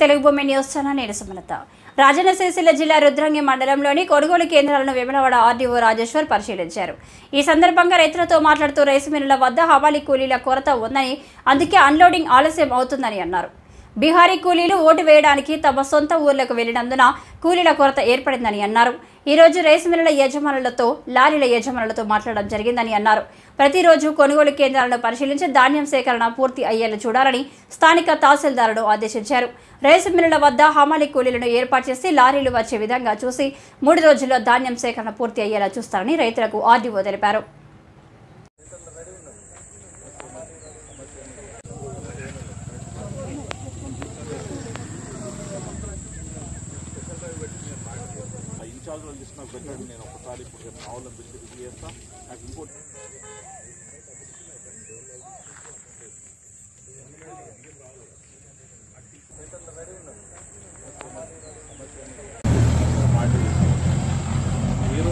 తెలుగు భూమి news channel నేను సుమలత. రాజన్న సిరిసిల్ల జిల్లా రుద్రంగి మండలంలోని కొనుగోలు కేంద్రాలను వేములవాడ ఆర్డీఓ రాజేశ్వర్ పరిశీలించారు. ఈ సందర్భంగా రైతులతో మాట్లాడుతూ రైసు మిల్లుల వద్ద హవాలీ కూలీల కొరత ఉందని, అందుకే అన్లోడింగ్ ఆలస్యం అవుతుందని అన్నారు. బీహారీ కూలీలు ఓటు వేయడానికి తమ సొంత ఊర్లకు వెళ్లినందున కూలీల కొరత ఏర్పడిందని అన్నారు. ఈ రోజు రైసు మిల్లుల యజమానులతో, లారీల యజమానులతో మాట్లాడడం జరిగిందని అన్నారు. ప్రతిరోజు కొనుగోలు కేంద్రాలను పరిశీలించి ధాన్యం సేకరణ పూర్తి అయ్యేలా చూడాలని స్థానిక తహసీల్దారును ఆదేశించారు. రైసు మిల్లుల వద్ద హమాలీ కూలీలను ఏర్పాటు చేసి లారీలు వచ్చే విధంగా చూసి 3 రోజుల్లో ధాన్యం సేకరణ పూర్తి అయ్యేలా చూస్తారని రైతులకు ఆర్డీఓ తెలిపారు. నేను ఒకసారి ఇప్పుడు మామూలు బిల్లు చేస్తాను. నాకు ఇంకోటి మీరు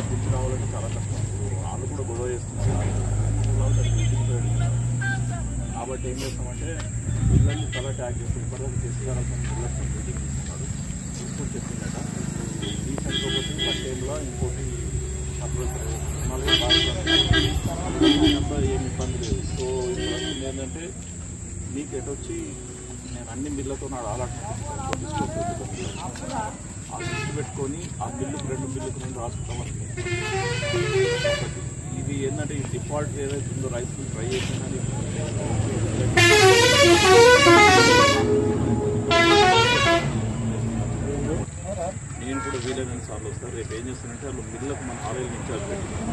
దించి రావాలంటే చాలా కష్టం. వాళ్ళు కూడా గొడవ చేస్తున్నారు కాబట్టి ఏం చేస్తామంటే పిల్లల్ని చాలా ట్యాగ్ చేస్తాం. ఇప్పటివరకు చేసేదాల్సిన నిర్లక్ష్యం మీటింగ్ ఇస్తున్నాడు. ఇంకోటి చెప్పిందట రీసెంట్గా ఒకటి పట్టేలో ఇంకోటి ఏమి ఇబ్బంది లేదు. సో ఇప్పుడు ఏంటంటే మీకు ఎటొచ్చి నేను అన్ని మిల్లతో నాడు అలాట్మెంట్ ఆ లిస్ట్ పెట్టుకొని ఆ బిల్లుకు 2 బిల్లుకు 2 రాసుకుంటామని. ఇది ఏంటంటే ఈ డిఫాల్ట్ ఏదైతే ఉందో రైస్ మిల్ ట్రై చేసిందని నేను కూడా వీలైన సార్లు వస్తారు. రేపు ఏం చేస్తానంటే వాళ్ళు మిల్లకు మన ఆలయాలు ఇన్ఛార్జ్ పెట్టినారు.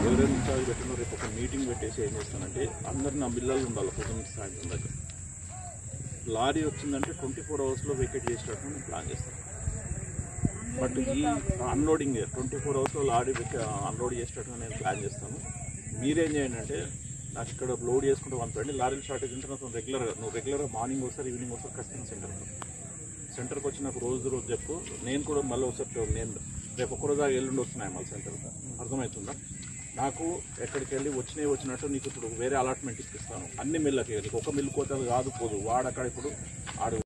ఎవరైనా ఇన్ఛార్జ్ పెట్టినా రేపు ఒక మీటింగ్ పెట్టేసి ఏం చేస్తానంటే అందరినీ ఆ మిల్లలు ఉండాలి. పొద్దున్న సాయంత్రం దగ్గర లారీ వచ్చిందంటే 24 అవర్స్లో వెకేట్ చేసేటట్టు నేను ప్లాన్ చేస్తాను. బట్ ఈ అన్లోడింగ్ 24 అవర్స్లో లారీ అన్లోడ్ చేసేటట్టు నేను ప్లాన్ చేస్తాను. మీరేం చేయండి అంటే నాకు ఇక్కడ లోడ్ చేసుకుంటూ పంపండి. లారీలు షార్టేజ్ ఉంటే నాకు రెగ్యులర్గా మార్నింగ్ వస్తారు, ఈవినింగ్ వస్తారు. ఖచ్చితంగా సెంటర్కి వచ్చి నాకు రోజు చెప్పు. నేను కూడా మళ్ళీ ఒకసారి నేను రేపు ఒక్కరోజు ఎల్లుండి వస్తున్నాయి మళ్ళీ సెంటర్కి. అర్థమవుతుందా? నాకు ఎక్కడికి వెళ్ళి వచ్చినట్టు నీకు ఇప్పుడు వేరే అలాట్మెంట్ ఇప్పిస్తాను. అన్ని మిల్లకి నీకు ఒక మిల్లు కోతలు కాదు పోదు. వాడు అక్కడ ఇప్పుడు ఆడు